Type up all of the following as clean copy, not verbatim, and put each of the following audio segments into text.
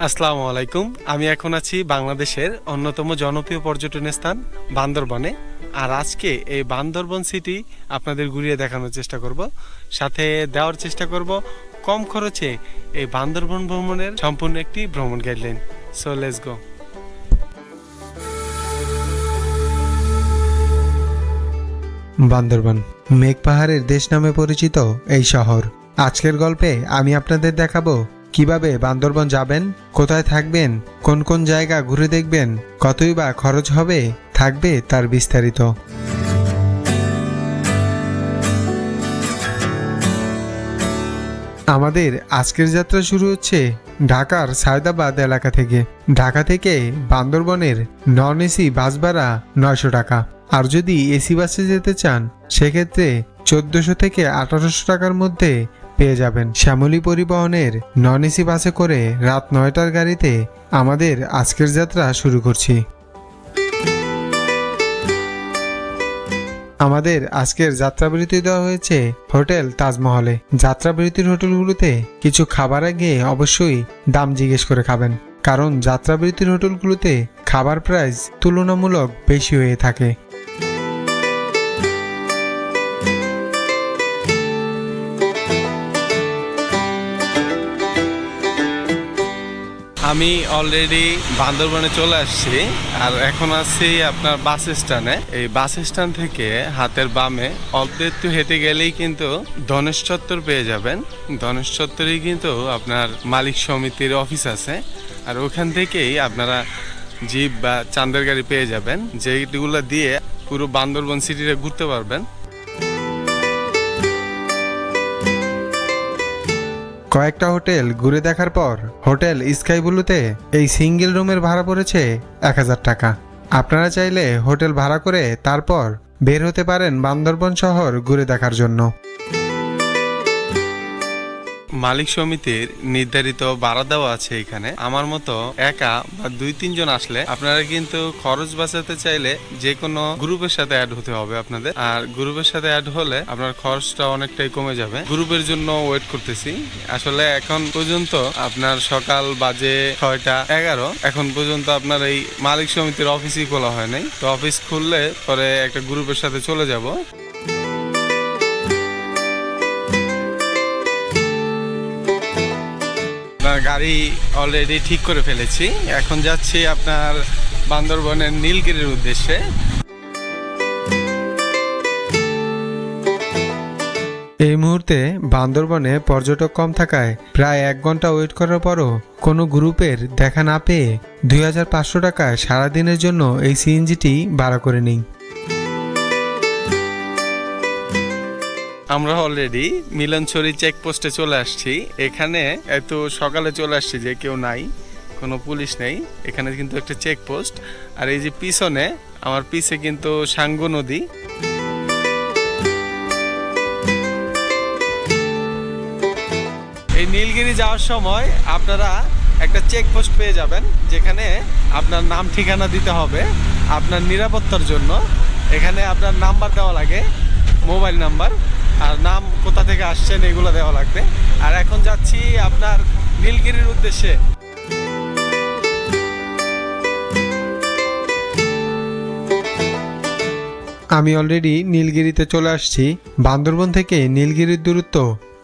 আসসালামু আলাইকুম। আমি এখন আছি বাংলাদেশের অন্যতম জনপ্রিয় পর্যটন স্থান বান্দরবনে। আর আজকে এই বান্দরবন সিটি আপনাদের ঘুরিয়ে দেখানোর চেষ্টা করব, সাথে দেওয়ার চেষ্টা করব কম খরচে এই বান্দরবন ভ্রমণের সম্পূর্ণ একটি ভ্রমণ guideline. So let's go. Bandarban মেঘ পাহাড়ের দেশ নামে পরিচিত এই শহর। আজকের গল্পে আমি আপনাদের দেখাবো কিভাবে বান্দরবন যাবেন, কোথায় থাকবেন, কোন কোন জায়গা ঘুরে দেখবেন, কতই বা খরচ হবে, থাকবে তার বিস্তারিত। আমাদের আজকের যাত্রা শুরু হচ্ছে ঢাকার সায়দাবাদ এলাকা থেকে। ঢাকা থেকে বান্দরবনের নন এসি বাস ভাড়া 900 টাকা, আর যদি এসি বাসে যেতে চান সেক্ষেত্রে 1400 থেকে 1800 টাকার মধ্যে পেয়ে যাবেন। শ্যামলী পরিবহনের নন এসি বাসে করে রাত 9টার গাড়িতে আমাদের আজকের যাত্রা শুরু করছি। আমাদের আজকের যাত্রাবিরতি দেওয়া হয়েছে হোটেল তাজমহলে। যাত্রাবিরতির হোটেলগুলোতে কিছু খাবার আগে অবশ্যই দাম জিজ্ঞেস করে খাবেন, কারণ যাত্রাবিরতির হোটেলগুলোতে খাবার প্রাইস তুলনামূলক বেশি হয়ে থাকে। আমি অলরেডি বান্দরবনে চলে আসছি, আর এখন আছি আপনার বাস স্ট্যান্ডে। এই বাস স্ট্যান্ড থেকে হাতের বামে অল্প একটু হেঁটে গেলেই কিন্তু ধনেশ চত্বর পেয়ে যাবেন। ধনেশ চত্বরেই কিন্তু আপনার মালিক সমিতির অফিস আছে, আর ওখান থেকেই আপনারা জিপ বা চাঁদের গাড়ি পেয়ে যাবেন, যেগুলো দিয়ে পুরো বান্দরবন সিটিতে ঘুরতে পারবেন। কয়েকটা হোটেল ঘুরে দেখার পর হোটেল স্কাই ব্লুতে এই সিঙ্গেল রুমের ভাড়া পড়েছে 1000 টাকা। আপনারা চাইলে হোটেল ভাড়া করে তারপর বের হতে পারেন বান্দরবন শহর ঘুরে দেখার জন্য। মালিক সমিতির নির্ধারিত ভাড়া দেওয়া আছে এখানে। আমার মতো একা বা 2-3 জন আসলে আপনারা কিন্তু খরচ বাঁচাতে চাইলে যে কোনো গ্রুপের সাথে অ্যাড হতে হবে আপনাদের, আর গ্রুপের সাথে অ্যাড হলে আপনার খরচটা অনেকটাই কমে যাবে। গ্রুপের জন্য ওয়েট করতেছি। আসলে এখন পর্যন্ত আপনার সকাল বাজে 6:11, এখন পর্যন্ত আপনার এই মালিক সমিতির অফিসই খোলা হয় নাই। তো অফিস খুললে পরে একটা গ্রুপের সাথে চলে যাব। গাড়ি অলরেডি ঠিক করে ফেলেছি, এখন যাচ্ছি আপনার বান্দরবনের নীলগিরির উদ্দেশ্যে। এই মুহূর্তে বান্দরবনে পর্যটক কম থাকায় প্রায় 1 ঘন্টা ওয়েট করার পরও কোনো গ্রুপের দেখা না পেয়ে 2500 টাকায় সারাদিনের জন্য এই সিএনজিটি ভাড়া করে নিই। আমরা অলরেডি মিলনছড়ি চেকপোস্টে চলে আসছি। এখানে এত সকালে চলে আসছি যে কেউ নাই, কোনো পুলিশ নেই। এখানে কিন্তু একটা চেকপোস্ট, আর এই যে পিছনে আমার পিছে কিন্তু সাঙ্গু নদী। এই নীলগিরি যাওয়ার সময় আপনারা একটা চেকপোস্ট পেয়ে যাবেন, যেখানে আপনার নাম ঠিকানা দিতে হবে আপনার নিরাপত্তার জন্য। এখানে আপনার নাম্বার দেওয়া লাগে, মোবাইল নাম্বার, আর নাম, কোথা থেকে আসছেন, এগুলো দেওয়া লাগবে। আর এখন যাচ্ছি আপনার নীলগিরির উদ্দেশ্যে। আমি অলরেডি নীলগিরিতে চলে আসছি। বান্দরবন থেকে নীলগিরির দূরত্ব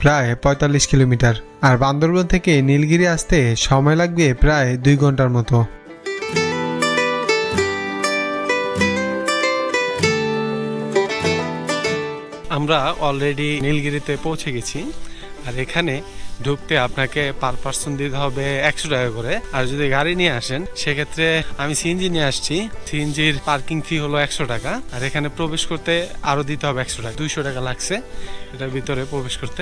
প্রায় 45 কিলোমিটার, আর বান্দরবন থেকে নীলগিরি আসতে সময় লাগবে প্রায় 2 ঘন্টার মতো। আমরা অলরেডি নীলগিরিতে পৌঁছে গেছি, আর এখানে ঢুকতে আপনাকে পার পার্সন দিতে হবে 100 টাকা করে। আর যদি গাড়ি নিয়ে আসেন সেক্ষেত্রে আমি সিএনজি নিয়ে আসছি, সিএনজির পার্কিং ফি হলো 100 টাকা। আর এখানে প্রবেশ করতে আরো দিতে হবে 100 টাকা, 200 টাকা লাগছে এটার ভিতরে প্রবেশ করতে।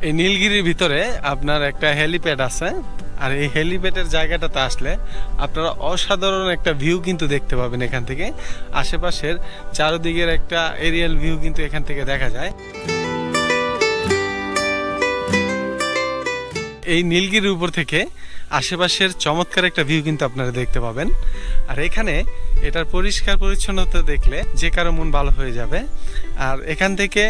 এই নীলগিরির ভিতরে আপনার একটা হেলিপ্যাড আছে, আর এই হেলিপ্যাডের জায়গাটাতে আসলে আপনারা অসাধারণ একটা ভিউ কিন্তু দেখতে পাবেন এখান থেকে। আশেপাশের চারদিকের একটা এরিয়াল ভিউ কিন্তু এখান থেকে দেখা যায়। এই নীলগিরির উপর থেকে আশেপাশের চমৎকার একটা ভিউ কিন্তু আপনারা দেখতে পাবেন। আর এখানে এটার পরিষ্কার পরিচ্ছন্নতা দেখলে যে কারো মন ভালো হয়ে যাবে। আর এখান থেকে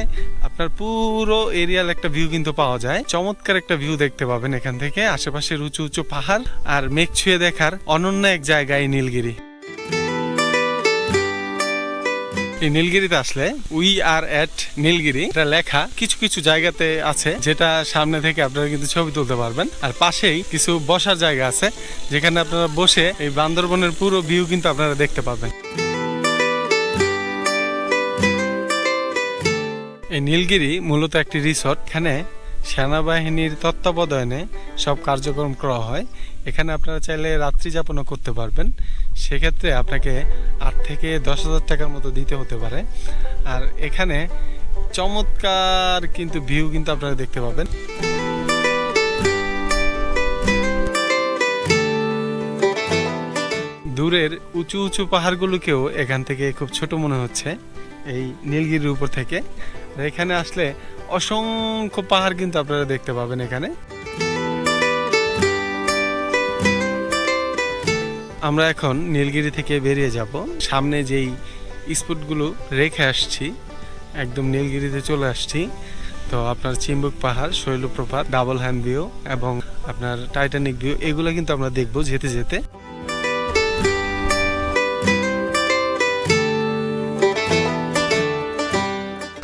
আপনার পুরো এরিয়াল একটা ভিউ কিন্তু পাওয়া যায়, চমৎকার একটা ভিউ দেখতে পাবেন এখান থেকে। আশেপাশের উঁচু উঁচু পাহাড় আর মেঘ ছুঁয়ে দেখার অনন্য এক জায়গায় নীলগিরি। এই নীলগিরিতে আসলে উই আর এট নীলগিরি এটা লেখা কিছু কিছু জায়গাতে আছে, যেটা সামনে থেকে আপনারা কিন্তু ছবি তুলতে পারবেন। আর পাশেই কিছু বসার জায়গা আছে, যেখানে আপনারা বসে এই বান্দরবনের পুরো ভিউ কিন্তু আপনারা দেখতে পাবেন। এই নীলগিরি মূলত একটি রিসোর্ট। এখানে সেনাবাহিনীর তত্ত্বাবধানে সব কার্যক্রম করা হয়। এখানে আপনারা চাইলে রাত্রি যাপনও করতে পারবেন। সেক্ষেত্রে আপনাকে 8 থেকে 10,000 টাকার মতো দিতে হতে পারে। আর এখানে চমৎকার কিন্তু ভিউ কিন্তু আপনারা দেখতে পাবেন। দূরের উঁচু উঁচু পাহাড়গুলোকেও এখান থেকে খুব ছোট মনে হচ্ছে এই নীলগিরির উপর থেকে। এখানে আসলে অসংখ্য পাহাড় কিন্তু আপনারা দেখতে পাবেন এখানে। আমরা এখন নীলগিরি থেকে বেরিয়ে যাব। সামনে যেই স্পটগুলো রেখে আসছি, একদম নীলগিরিতে চলে আসছি। তো আপনার চিম্বুক পাহাড়, শৈলপ্রপাত, ডাবল হ্যান্ড ভিউ এবং আপনার টাইটানিক ভিউ, এগুলো কিন্তু আমরা দেখবো যেতে যেতে।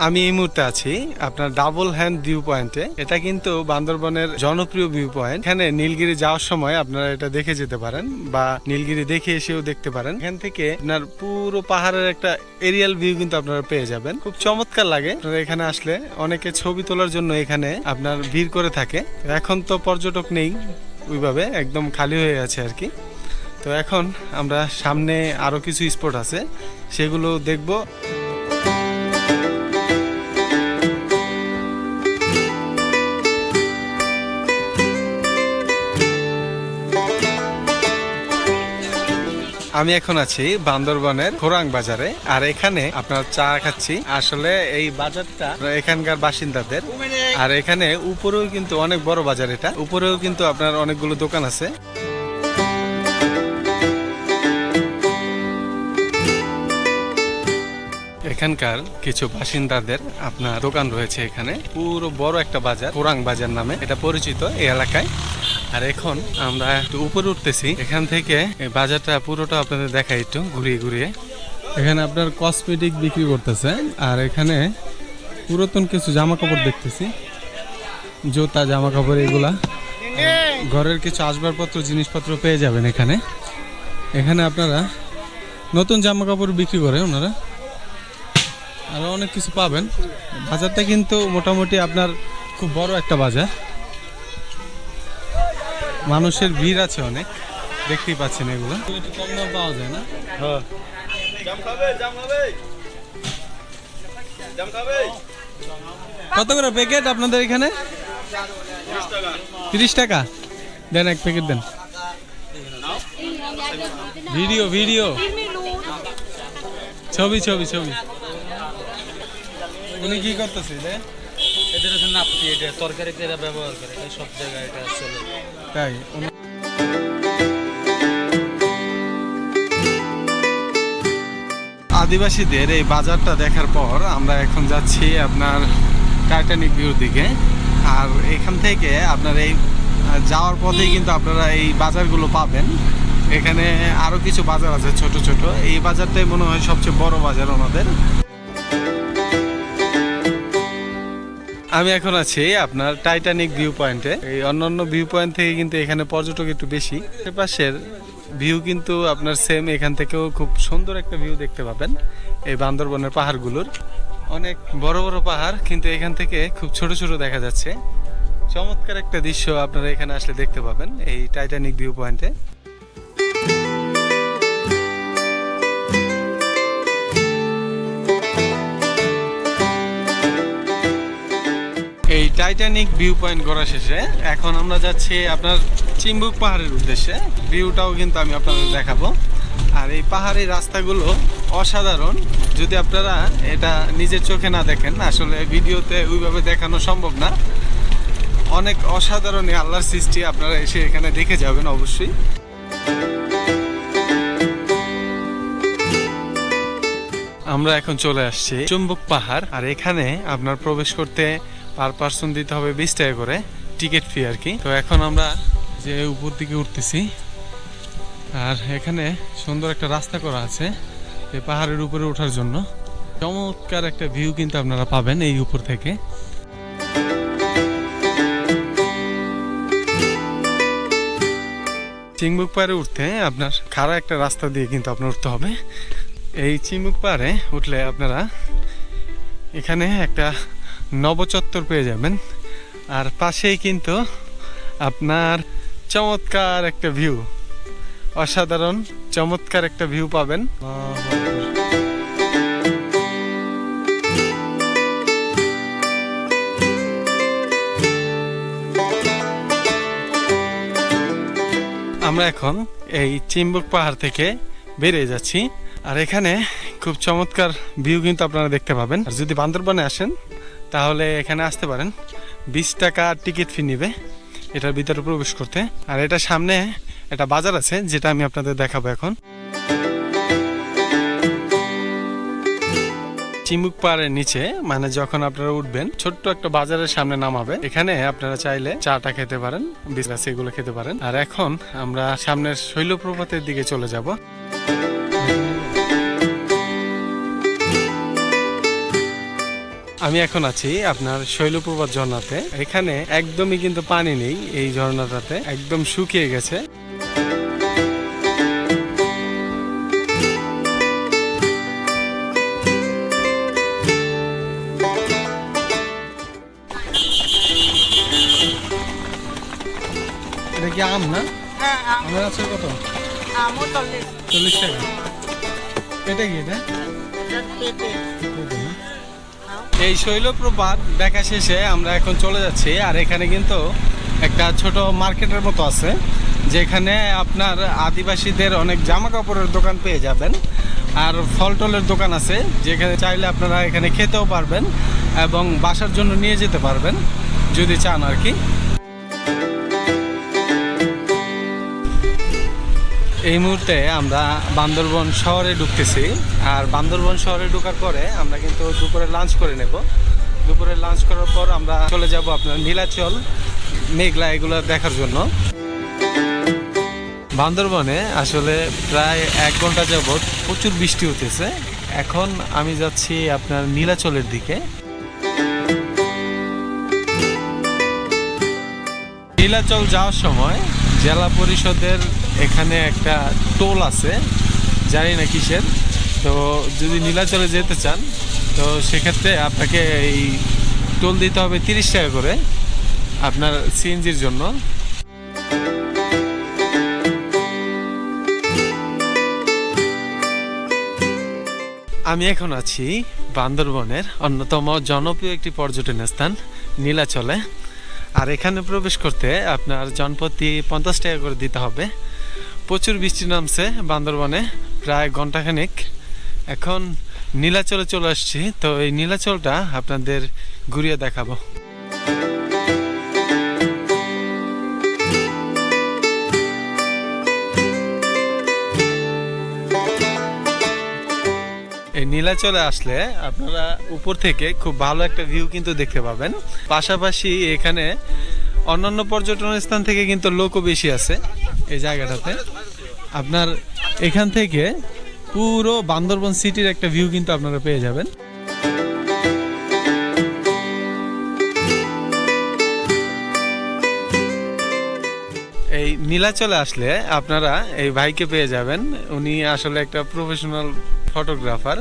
আমি এই মুহূর্তে আছি আপনার ডাবল হ্যান্ড ভিউ পয়েন্টে। এটা কিন্তু বান্দরবনের জনপ্রিয় ভিউ পয়েন্ট। এখানে নীলগিরি যাওয়ার সময় আপনারা এটা দেখে যেতে পারেন বা নীলগিরি দেখে এসেও দেখতে পারেন। এখান থেকে আপনার পুরো পাহাড়ের একটা এরিয়াল ভিউ কিন্তু আপনারা পেয়ে যাবেন। খুব চমৎকার লাগে। আপনারা এখানে আসলে অনেকে ছবি তোলার জন্য এখানে আপনার ভিড় করে থাকে। এখন তো পর্যটক নেই ওইভাবে, একদম খালি হয়ে আছে আর কি। তো এখন আমরা সামনে আরো কিছু স্পট আছে, সেগুলো দেখবো। আমি এখন আছি বান্দরবনের খোরাং বাজারে। আর এখানে আপনার চা খাচ্ছি। আসলে এই বাজারটা এখানকার বাসিন্দাদের। আর এখানে উপরেও কিন্তু অনেক বড় বাজার, এটা উপরেও কিন্তু আপনার অনেকগুলো দোকান আছে। এখানকার কিছু বাসিন্দাদের আপনার দোকান রয়েছে এখানে। পুরো বড় একটা বাজার, খোরাং বাজার নামে এটা পরিচিত এই এলাকায়। আর এখন আমরা একটু উপরে উঠতেছি। এখান থেকে এই বাজারটা পুরোটা আপনাদের দেখাই একটু ঘুরিয়ে ঘুরিয়ে। এখানে আপনার কসমেটিক বিক্রি করতেছে। আর এখানে পুরাতন কিছু জামা কাপড় দেখতেছি, জুতা, জামা কাপড়, এগুলা ঘরের কিছু আসবাবপত্র, জিনিসপত্র পেয়ে যাবেন এখানে। এখানে আপনারা নতুন জামা কাপড় বিক্রি করে ওনারা, আরো অনেক কিছু পাবেন। বাজারটা কিন্তু মোটামুটি আপনার খুব বড় একটা বাজার। মানুষের ভিড় আছে অনেক, দেখতেই পাচ্ছেন। এগুলো একটু কম দাম পাওয়া যায় না? হ্যাঁ। কত করে প্যাকেট আপনাদের এখানে? 30 টাকা। দেন এক প্যাকেট দেন। ভিডিও ভিডিও ছবি ছবি ছবি। উনি কি করতেছে? এদের হচ্ছে নাপতি, এটা তরকারিতে এরা ব্যবহার করে, এটা সব জায়গায় এটা চলে। তাই আদিবাসীদের এই বাজারটা দেখার পর আমরা এখন যাচ্ছি আপনার টাইটানিক ভিউর দিকে। আর এখান থেকে আপনার এই যাওয়ার পথেই কিন্তু আপনারা এই বাজারগুলো পাবেন। এখানে আরো কিছু বাজার আছে ছোট ছোট। এই বাজারটাই মনে হয় সবচেয়ে বড় বাজার ওনাদের। আমি এখন আছি আপনার টাইটানিক ভিউ পয়েন্টে। এই অন্যান্য ভিউ পয়েন্ট থেকে কিন্তু এখানে পর্যটক একটু বেশি। পাশের ভিউ কিন্তু আপনার সেম, এখান থেকেও খুব সুন্দর একটা ভিউ দেখতে পাবেন। এই বান্দরবনের পাহাড়গুলোর অনেক বড় বড় পাহাড়, কিন্তু এখান থেকে খুব ছোট ছোট দেখা যাচ্ছে। চমৎকার একটা দৃশ্য আপনারা এখানে আসলে দেখতে পাবেন এই টাইটানিক ভিউ পয়েন্টে। এই টাইটানিক ভিউ পয়েন্ট ঘোরা শেষে এখন আমরা যাচ্ছি আপনার চিম্বুক পাহাড়ের উদ্দেশ্যে। ভিউটাও কিন্তু আমি আপনাদের দেখাবো। আর এই পাহাড়ি রাস্তাগুলো অসাধারণ। যদি আপনারা এটা নিজের চোখে না দেখেন, আসলে ভিডিওতে ওইভাবে দেখানো সম্ভব না। অনেক অসাধারণ এই আল্লাহর সৃষ্টি, আপনারা এসে এখানে দেখে যাবেন অবশ্যই। আমরা এখন চলে আসছি চুম্বক পাহাড়, আর এখানে আপনার প্রবেশ করতে পার পার্সন দিতে হবে 20 টাকা করে টিকিট ফি আর কি। তো এখন আমরা যে উপর দিকে উঠতেছি, আর এখানে সুন্দর একটা রাস্তা করা আছে এই পাহাড়ের উপরে ওঠার জন্য। চমৎকার একটা ভিউ কিন্তু আপনারা পাবেন এই উপর থেকে। চিম্বুক পাহাড়ে উঠতে আপনার খাড়া একটা রাস্তা দিয়ে কিন্তু আপনার উঠতে হবে। এই চিম্বুক পাহাড়ে উঠলে আপনারা এখানে একটা নবচত্বর পেয়ে যাবেন, আর পাশেই কিন্তু আপনার চমৎকার একটা ভিউ, অসাধারণ চমৎকার একটা ভিউ পাবেন। আমরা এখন এই চিম্বুক পাহাড় থেকে বেরিয়ে যাচ্ছি, আর এখানে খুব চমৎকার ভিউ কিন্তু আপনারা দেখতে পাবেন। আর যদি বান্দরবনে আসেন তাহলে এখানে আসতে পারেন। 20 টাকা টিকিট ফি নিবে এটার ভিতরে প্রবেশ করতে। আর এটা সামনে একটা বাজার আছে যেটা আমি আপনাদের দেখাবো এখন। চিম্বুক পাহাড়ের নিচে মানে যখন আপনারা উঠবেন ছোট্ট একটা বাজারের সামনে নামাবে, এখানে আপনারা চাইলে চাটা খেতে পারেন, বিস্কুট এগুলো খেতে পারেন। আর এখন আমরা সামনের শৈলপ্রপাতের দিকে চলে যাব। আমি এখন আছি আপনার শৈলপ্রপাত ঝর্ণাতে। এখানে একদমই কিন্তু পানি নেই, এই ঝর্ণাটাতে একদম শুকিয়ে গেছে। এটা কি আম না? হ্যাঁ, আমের আছে কত? আমও 40 টাকা। এটা কি এটা? পেঁপে। এই শৈলপ্রপাত দেখা শেষে আমরা এখন চলে যাচ্ছি, আর এখানে কিন্তু একটা ছোট মার্কেটের মতো আছে যেখানে আপনার আদিবাসীদের অনেক জামা কাপড়ের দোকান পেয়ে যাবেন, আর ফল টলের দোকান আছে যেখানে চাইলে আপনারা এখানে খেতেও পারবেন এবং বাসার জন্য নিয়ে যেতে পারবেন যদি চান আর কি। এই মুহূর্তে আমরা বান্দরবন শহরে ঢুকতেছি, আর বান্দরবন শহরে ঢোকার পরে আমরা কিন্তু দুপুরে লাঞ্চ করে নেব। দুপুরে লাঞ্চ করার পর আমরা চলে যাব আপনার নীলাচল, মেঘলা এগুলো দেখার জন্য। বান্দরবনে আসলে প্রায় 1 ঘন্টা যাবত প্রচুর বৃষ্টি হতেছে। এখন আমি যাচ্ছি আপনার নীলাচলের দিকে। নীলাচল যাওয়ার সময় জেলা পরিষদের এখানে একটা টোল আছে, জানি না কিসের। তো যদি নীলাচলে যেতে চান তো সেক্ষেত্রে আপনাকে এই টোল দিতে হবে 30 টাকা করে আপনার সিএনজির জন্য। আমি এখন আছি বান্দরবনের অন্যতম জনপ্রিয় একটি পর্যটন স্থান নীলাচলে, আর এখানে প্রবেশ করতে আপনার জনপ্রতি 50 টাকা করে দিতে হবে। প্রচুর বৃষ্টি নামছে বান্দরবনে প্রায় ঘন্টাখানেক। এখন নীলাচলে চলে আসছি, তো এই নীলাচলটা আপনাদের ঘুরিয়ে দেখাবো। এই নীলাচলে আসলে আপনারা উপর থেকে খুব ভালো একটা ভিউ কিন্তু দেখতে পাবেন। পাশাপাশি এখানে অন্যান্য পর্যটন স্থান থেকে কিন্তু লোকও বেশি আছে এই জায়গাটাতে। আপনার এখান থেকে পুরো বান্দরবন সিটির একটা ভিউ কিন্তু আপনারা পেয়ে যাবেন। এই নীলাচলে আসলে আপনারা এই ভাইকে পেয়ে যাবেন। উনি আসলে একটা প্রফেশনাল ফটোগ্রাফার,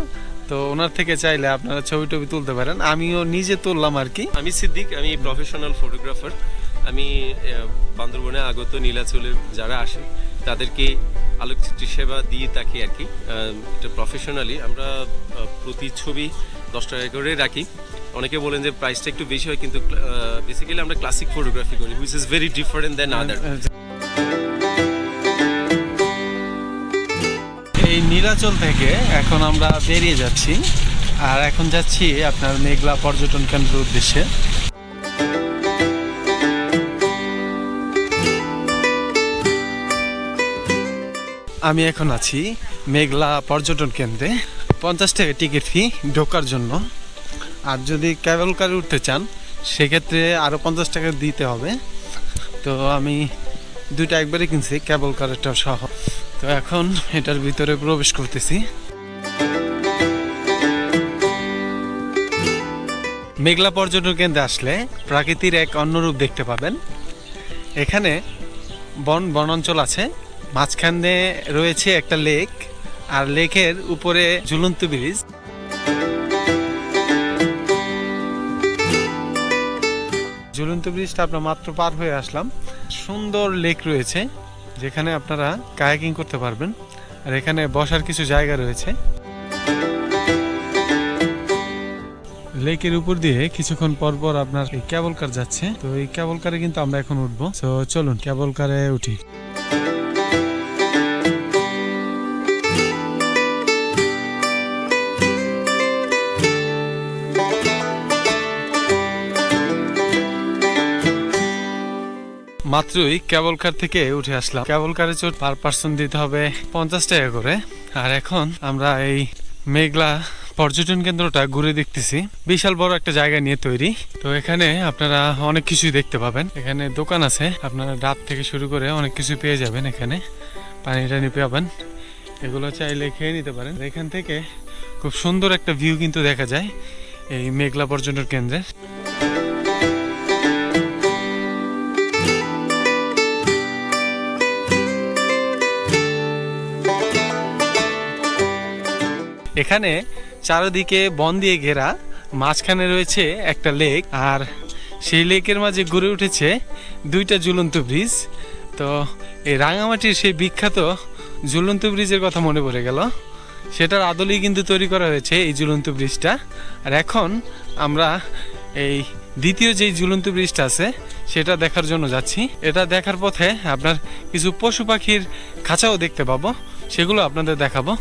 তো ওনার থেকে চাইলে আপনারা ছবি টবি তুলতে পারেন। আমিও নিজে তুললাম আর কি। আমি সিদ্দিক, আমি প্রফেশনাল ফটোগ্রাফার। আমি বান্দরবনে আগত নীলাচলের যারা আসে তাদেরকে আলোকচিত্র সেবা দিয়ে থাকি আর কি। এটা প্রফেশনালি আমরা প্রতি ছবি 10 টাকা করে রাখি। অনেকে বলেন যে প্রাইসটা একটু বেশি হয়, কিন্তু বেসিক্যালি আমরা ক্লাসিক ফটোগ্রাফি করি, হুইচ ইজ ভেরি ডিফারেন্ট দেন আদার। এই নীলাচল থেকে এখন আমরা বেরিয়ে যাচ্ছি, আর এখন যাচ্ছি আপনার মেঘলা পর্যটন কেন্দ্রের উদ্দেশ্যে। আমি এখন আছি মেঘলা পর্যটন কেন্দ্রে। 50 টাকা টিকিট ফি ঢোকার জন্য। আর যদি ক্যাবল কারে উঠতে চান সেক্ষেত্রে আরও 50 টাকা দিতে হবে। তো আমি দুইটা একবারে কিনছি, ক্যাবল কারেরটা সহ। তো এখন এটার ভিতরে প্রবেশ করতেছি। মেঘলা পর্যটন কেন্দ্রে আসলে প্রাকৃতির এক অন্যরূপ দেখতে পাবেন। এখানে বনাঞ্চল আছে, মাঝখানে রয়েছে একটা লেক, আর লেকের উপরে ঝুলন্ত ব্রিজ। ঝুলন্ত ব্রিজটা আমরা মাত্র পার হয়ে আসলাম। সুন্দর লেক রয়েছে যেখানে আপনারা কায়াকিং করতে পারবেন, আর এখানে বসার কিছু জায়গা রয়েছে। লেকের উপর দিয়ে কিছুক্ষণ পর পর আপনার এই কেবল কার যাচ্ছে। তো এই কেবল কারে কিন্তু আমরা এখন উঠবো। তো চলুন কেবল কারে উঠি। মাত্রই কেবল কার থেকে উঠে আসলাম। কেবল কারে চোট পার পার্সন দিতে হবে 50 টাকা করে। আর এখন আমরা এই মেঘলা পর্যটন কেন্দ্রটা ঘুরে দেখতেছি। বিশাল বড় একটা জায়গা নিয়ে তৈরি। তো এখানে আপনারা অনেক কিছুই দেখতে পাবেন। এখানে দোকান আছে, আপনারা রাত থেকে শুরু করে অনেক কিছু পেয়ে যাবেন। এখানে পানি টানি পাবেন, এগুলো চাইলে খেয়ে নিতে পারেন। এখান থেকে খুব সুন্দর একটা ভিউ কিন্তু দেখা যায় এই মেঘলা পর্যটন কেন্দ্রের। এখানে চারিদিকে বন দিয়ে ঘেরা, মাঝখানে রয়েছে একটা লেক, আর সেই লেকের মাঝে গড়ে উঠেছে দুইটা ঝুলন্ত ব্রিজ। তো এই রাঙামাটির সেই বিখ্যাত ঝুলন্ত ব্রিজের কথা মনে পড়ে গেল। সেটার আদলেই কিন্তু তৈরি করা হয়েছে এই ঝুলন্ত ব্রিজটা। আর এখন আমরা এই দ্বিতীয় যেই ঝুলন্ত ব্রিজটা আছে সেটা দেখার জন্য যাচ্ছি। এটা দেখার পথে আপনার কিছু পশু পাখির খাঁচাও দেখতে পাবো, সেগুলো আপনাদের দেখাবো।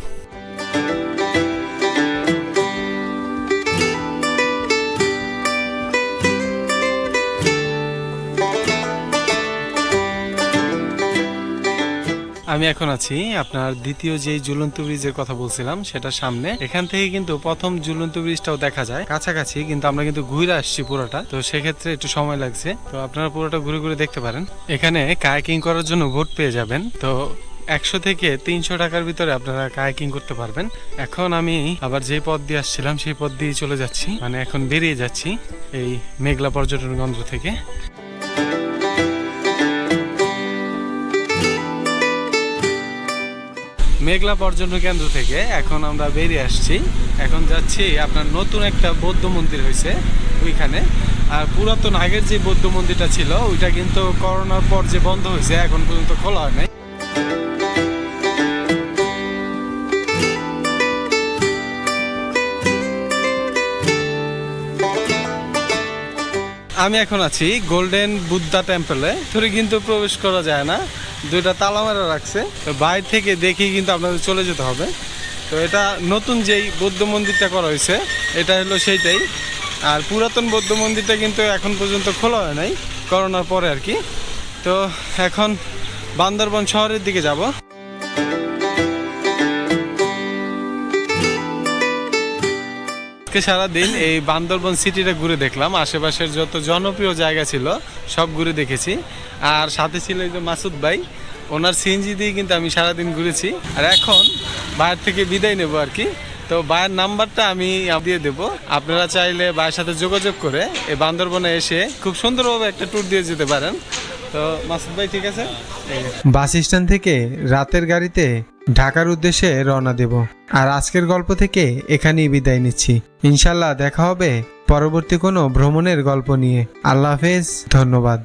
আমি এখন আছি আপনার দ্বিতীয় যে ঝুলন্ত ব্রিজের কথা বলছিলাম সেটার সামনে। এখান থেকে কিন্তু প্রথম ঝুলন্ত ব্রিজটাও দেখা যায় কাছাকাছি, কিন্তু আমরা কিন্তু ঘুরে আসছি পুরোটা, তো সেক্ষেত্রে একটু সময় লাগছে। তো আপনারা পুরোটা ঘুরে ঘুরে দেখতে পারেন। এখানে কায়াকিং করার জন্য ভোট পেয়ে যাবেন। তো 100 থেকে 300 টাকার ভিতরে আপনারা কায়াকিং করতে পারবেন। এখন আমি আবার যে পথ দিয়ে আসছিলাম সেই পথ দিয়ে চলে যাচ্ছি, মানে এখন বেরিয়ে যাচ্ছি এই মেঘলা পর্যটন কেন্দ্র থেকে। মেঘলা পর্যটন কেন্দ্র থেকে এখন আমরা বেরিয়ে আসছি। এখন যাচ্ছি আপনার নতুন একটা বৌদ্ধ মন্দির হয়েছে ওইখানে। আর পুরাতন আগের যে বৌদ্ধ মন্দিরটা ছিল ওইটা কিন্তু করোনার পর যে বন্ধ হয়েছে, এখন পর্যন্ত খোলা হয় নাই। আমি এখন আছি গোল্ডেন বুদ্ধা টেম্পলে। ভিতরে কিন্তু প্রবেশ করা যায় না, দুইটা তালা মারা রাখছে। তো বাইরে থেকে দেখি কিন্তু আপনাদের চলে যেতে হবে। তো এটা নতুন যেই বৌদ্ধ মন্দিরটা করা হয়েছে এটা হলো সেইটাই। আর পুরাতন বৌদ্ধ মন্দিরটা কিন্তু এখন পর্যন্ত খোলা হয় নাই, করোনার পরে আর কি। তো এখন বান্দরবন শহরের দিকে যাব। সারাদিন এই বান্দরবন সিটিটা ঘুরে দেখলাম, আশেপাশের যত জনপ্রিয় জায়গা ছিল সব ঘুরে দেখেছি। আর সাথে ছিল এই যে মাসুদ ভাই, ওনার সিএনজি দিয়ে কিন্তু আমি সারাদিন ঘুরেছি। আর এখন বাইরে থেকে বিদায় নেব আর কি। তো ভাইয়ের নাম্বারটা আমি দিয়ে দেবো, আপনারা চাইলে ভাইয়ের সাথে যোগাযোগ করে এই বান্দরবনে এসে খুব সুন্দরভাবে একটা ট্যুর দিয়ে যেতে পারেন। তো মাসুদ ভাই ঠিক আছে। বাস স্ট্যান্ড থেকে রাতের গাড়িতে ঢাকার উদ্দেশ্যে রওনা দেব। আর আজকের গল্প থেকে এখানেই বিদায় নিচ্ছি। ইনশাল্লাহ দেখা হবে পরবর্তী কোনো ভ্রমণের গল্প নিয়ে। আল্লাহ হাফেজ, ধন্যবাদ।